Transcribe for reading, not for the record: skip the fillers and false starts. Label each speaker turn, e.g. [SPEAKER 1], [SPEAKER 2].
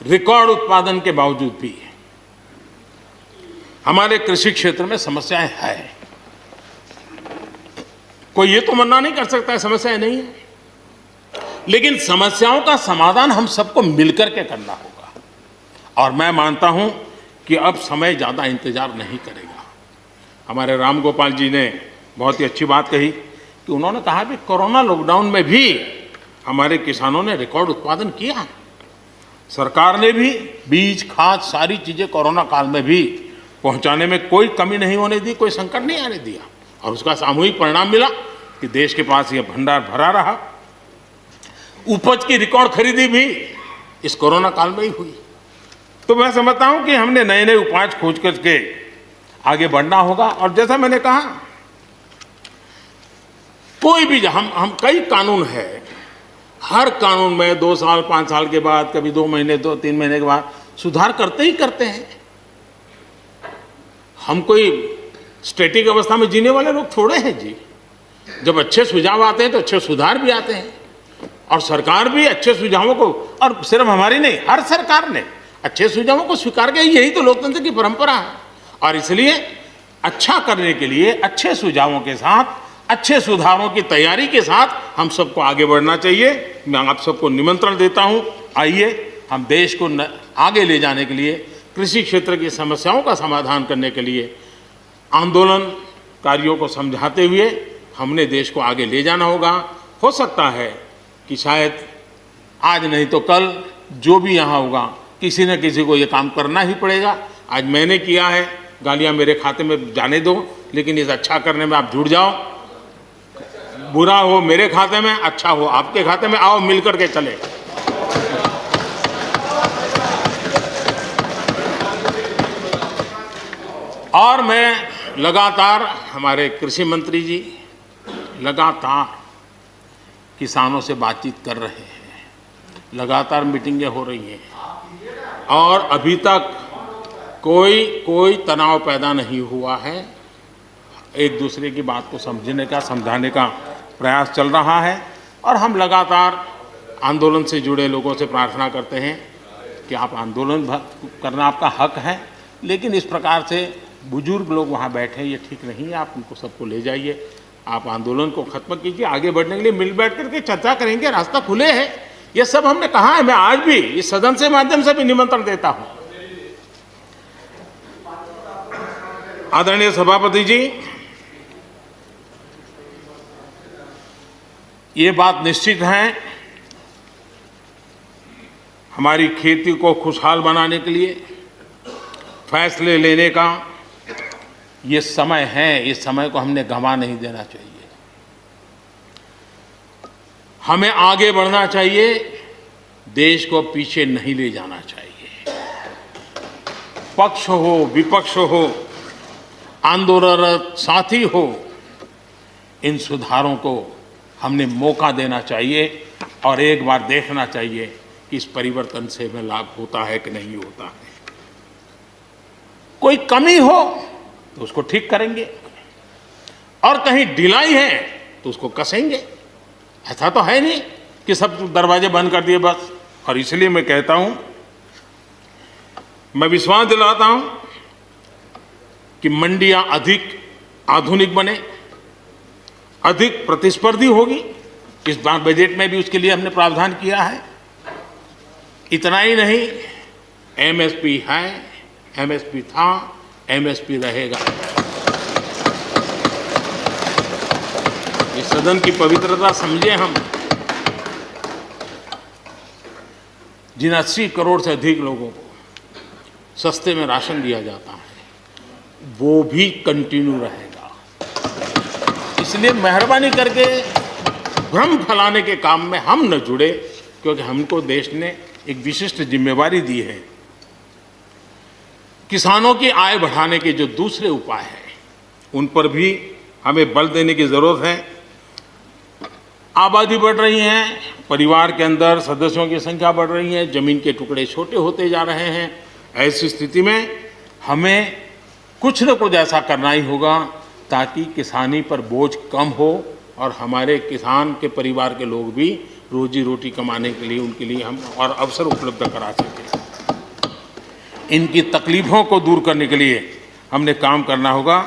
[SPEAKER 1] Record उत्पादन के बावजूद भी हमारे कृषि क्षेत्र में समस्याएं हैं। कोई ये तो मना नहीं कर सकता है समस्याएं नहीं है, लेकिन समस्याओं का समाधान हम सबको मिलकर के करना होगा। और मैं मानता हूं कि अब समय ज़्यादा इंतजार नहीं करेगा। हमारे राम गोपाल जी ने बहुत ही अच्छी बात कही कि उन्होंने कहा कि कोरोना लॉकडाउन में भी हमारे किसानों ने रिकॉर्ड उत्पादन किया। सरकार ने भी बीज, खाद, सारी चीज़ें कोरोना काल में भी पहुंचाने में कोई कमी नहीं होने दी, कोई संकट नहीं आने दिया, और उसका सामूहिक परिणाम मिला कि देश के पास यह भंडार भरा रहा। उपज की रिकॉर्ड खरीदी भी इस कोरोना काल में ही हुई। तो मैं समझता हूं कि हमने नए नए उपाय खोज करके आगे बढ़ना होगा। और जैसा मैंने कहा, कोई भी हम कई कानून है, हर कानून में 2 साल 5 साल के बाद, कभी 2 महीने 2-3 महीने के बाद सुधार करते ही करते हैं। हम कोई स्टैटिक अवस्था में जीने वाले लोग थोड़े हैं जी। जब अच्छे सुझाव आते हैं तो अच्छे सुधार भी आते हैं, और सरकार भी अच्छे सुझावों को, और सिर्फ हमारी नहीं, हर सरकार ने अच्छे सुझावों को स्वीकार किया। यही तो लोकतंत्र की परंपरा है। और इसलिए अच्छा करने के लिए अच्छे सुझावों के साथ, अच्छे सुधारों की तैयारी के साथ हम सबको आगे बढ़ना चाहिए। मैं आप सबको निमंत्रण देता हूं, आइए हम देश को आगे ले जाने के लिए, कृषि क्षेत्र की समस्याओं का समाधान करने के लिए आंदोलनकारियों को समझाते हुए हमने देश को आगे ले जाना होगा। हो सकता है कि शायद आज नहीं तो कल जो भी यहाँ होगा, किसी न किसी को ये काम करना ही पड़ेगा। आज मैंने किया है, गालियाँ मेरे खाते में जाने दो, लेकिन इस अच्छा करने में आप जुड़ जाओ। बुरा हो मेरे खाते में, अच्छा हो आपके खाते में, आओ मिलकर के चले। और मैं लगातार, हमारे कृषि मंत्री जी लगातार किसानों से बातचीत कर रहे हैं, लगातार मीटिंगें हो रही हैं, और अभी तक कोई तनाव पैदा नहीं हुआ है। एक दूसरे की बात को समझने का, समझाने का प्रयास चल रहा है। और हम लगातार आंदोलन से जुड़े लोगों से प्रार्थना करते हैं कि आप आंदोलन करना आपका हक है, लेकिन इस प्रकार से बुजुर्ग लोग वहाँ बैठे, ये ठीक नहीं है। आप उनको सबको ले जाइए, आप आंदोलन को खत्म कीजिए। आगे बढ़ने के लिए मिल बैठ करके चर्चा करेंगे, रास्ता खुले है। ये सब हमने कहा है। मैं आज भी इस सदन से माध्यम से भी निमंत्रण देता हूं। आदरणीय सभापति जी, ये बात निश्चित है, हमारी खेती को खुशहाल बनाने के लिए फैसले लेने का ये समय है। इस समय को हमने गंवा नहीं देना चाहिए। हमें आगे बढ़ना चाहिए, देश को पीछे नहीं ले जाना चाहिए। पक्ष हो, विपक्ष हो, आंदोलनरत साथी हो, इन सुधारों को हमने मौका देना चाहिए और एक बार देखना चाहिए कि इस परिवर्तन से हमें लाभ होता है कि नहीं होता है। कोई कमी हो तो उसको ठीक करेंगे, और कहीं ढिलाई है तो उसको कसेंगे। ऐसा तो है नहीं कि सब दरवाजे बंद कर दिए बस। और इसलिए मैं कहता हूं, मैं विश्वास दिलाता हूं कि मंडियां अधिक आधुनिक बने, अधिक प्रतिस्पर्धी होगी। इस बार बजट में भी उसके लिए हमने प्रावधान किया है। इतना ही नहीं, एमएसपी है, एमएसपी था, एमएसपी रहेगा। इस सदन की पवित्रता समझे हम। जिन 80 करोड़ से अधिक लोगों को सस्ते में राशन दिया जाता है, वो भी कंटिन्यू रहेगा। इसलिए मेहरबानी करके भ्रम फैलाने के काम में हम न जुड़े, क्योंकि हमको देश ने एक विशिष्ट जिम्मेवारी दी है। किसानों की आय बढ़ाने के जो दूसरे उपाय हैं, उन पर भी हमें बल देने की जरूरत है। आबादी बढ़ रही है, परिवार के अंदर सदस्यों की संख्या बढ़ रही है, जमीन के टुकड़े छोटे होते जा रहे हैं। ऐसी स्थिति में हमें कुछ न कुछ ऐसा करना ही होगा ताकि किसानी पर बोझ कम हो और हमारे किसान के परिवार के लोग भी रोजी रोटी कमाने के लिए, उनके लिए हम और अवसर उपलब्ध करा सकें। इनकी तकलीफ़ों को दूर करने के लिए हमने काम करना होगा।